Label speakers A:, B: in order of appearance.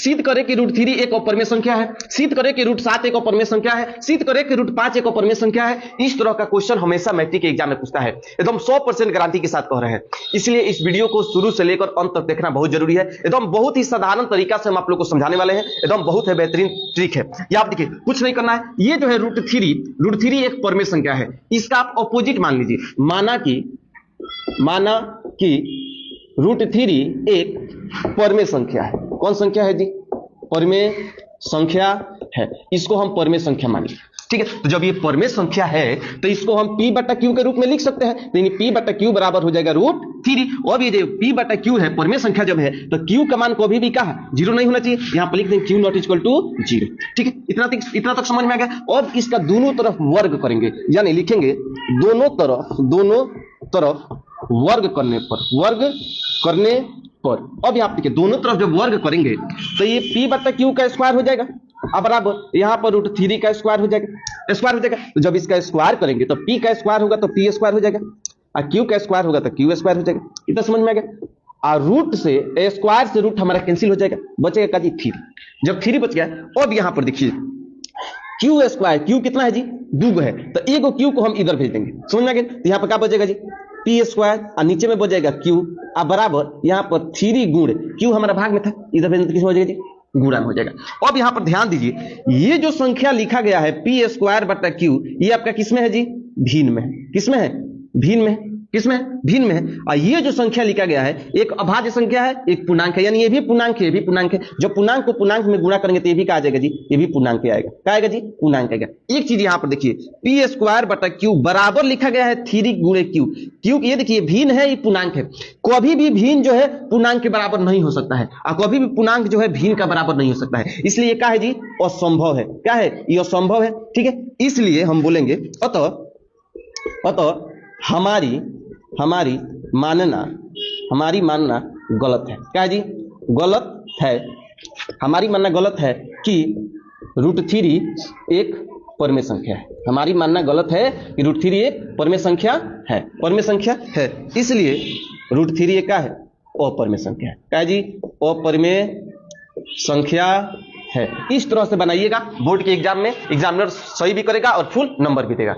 A: सिद्ध करें कि रूट 3 एक अपरिमेय संख्या है, सिद्ध करें कि रूट 7 एक अपरिमेय संख्या है, सिद्ध करें कि रूट 5 एक अपरिमेय संख्या है। इस तरह का क्वेश्चन हमेशा मैट्रिक के एग्जाम में पूछता है, एकदम 100% गारंटी के साथ कह रहे हैं। इसलिए इस वीडियो को शुरू से लेकर अंत तक देखना बहुत जरूरी है। एकदम बहुत ही साधारण तरीका से हम आप लोग को समझाने वाले हैं, एकदम बहुत है बेहतरीन ट्रिक है। ये आप देखिए, कुछ नहीं करना है। ये जो है रूट 3 एक परमेय संख्या है, इसका आप अपोजिट मान लीजिए। माना कि रूट 3 एक परमेय संख्या है। कौन संख्या है जी? परमेय संख्या है। इसको हम परमेय संख्या मानिए, ठीक है। तो जब ये परमेय संख्या है तो इसको हम p बटा q के रूप में लिख सकते हैं। तो p बटा q बराबर हो जाएगा रूट 3। और ये जो p बटा q है, परमेय संख्या जब है तो q का मान कभी भी कहा 0 नहीं होना चाहिए। यहां पर लिख देंगे q नॉट इक्वल टू 0, ठीक है। इतना तक समझ में आ गया। अब इसका दोनों तरफ वर्ग करेंगे, यानी लिखेंगे दोनों तरफ वर्ग करने पर अब यहां देखिए, दोनों तरफ जब वर्ग करेंगे तो ये p बटा q का स्क्वायर हो जाएगा। अब बराबर यहां पर रूट 3 का स्क्वायर हो जाएगा। तो जब इसका स्क्वायर करेंगे तो p का स्क्वायर होगा तो p स्क्वायर हो जाएगा, और q का स्क्वायर होगा तो q स्क्वायर हो जाएगा। इतना समझ में आ गया। और रूट से स्क्वायर से रूट हमारा कैंसिल हो जाएगा, बचेगा का जी 3। जब 3 बच गया, अब यहां पर देखिए q स्क्वायर, q कितना है जी? 2 है। तो एगो q को हम इधर भेज देंगे, समझ में आ गया। तो यहां पर क्या बचेगा जी? p स्क्वायर, और नीचे में बचेगा q, और बराबर यहां पर 3 गुण q हमारा भाग में था, इधर भेज देंगे, किस हो जाएगा जी? गुणन हो जाएगा। अब यहां पर ध्यान दीजिए, ये जो संख्या लिखा गया है p स्क्वायर बटा q, ये आपका किसमें है जी? भिन्न में है। किसमें है? भिन्न में। किसमें? भिन्न में है। और ये जो संख्या लिखा गया है, एक अभाज्य संख्या है, एक पूर्णांक है, यानी ये भी पूर्णांक है, ये भी पूर्णांक है। जब पूर्णांक को पूर्णांक में गुणा करेंगे तो ये भी क्या आ जाएगा जी? ये भी पूर्णांक पे आएगा। क्या आएगा जी? पूर्णांक आएगा। एक चीज यहां पर देखिए, p स्क्वायर बटा q बराबर लिखा गया है 3 गुणे q। q ये देखिए भिन्न है, ये पूर्णांक है। कभी भी भिन्न जो है पूर्णांक के बराबर नहीं हो सकता है, और कभी भी पूर्णांक जो है भिन्न का बराबर नहीं हो सकता है। इसलिए ये क्या है जी? असंभव है। क्या है? ये असंभव है, ठीक है। इसलिए हम बोलेंगे अतः हमारी मानना गलत है। क्या है जी? गलत है। हमारी मानना गलत है कि रूट 3 एक परमेय संख्या है। हमारी मानना गलत है कि रूट 3 एक परमेय संख्या है। इसलिए रूट 3 एक क्या है? अपरमेय संख्या है। क्या है जी? अपरमेय संख्या है। इस तरह से बनाइएगा, बोर्ड के एग्जाम में एग्जामिनर सही भी करेगा और फुल नंबर भी देगा।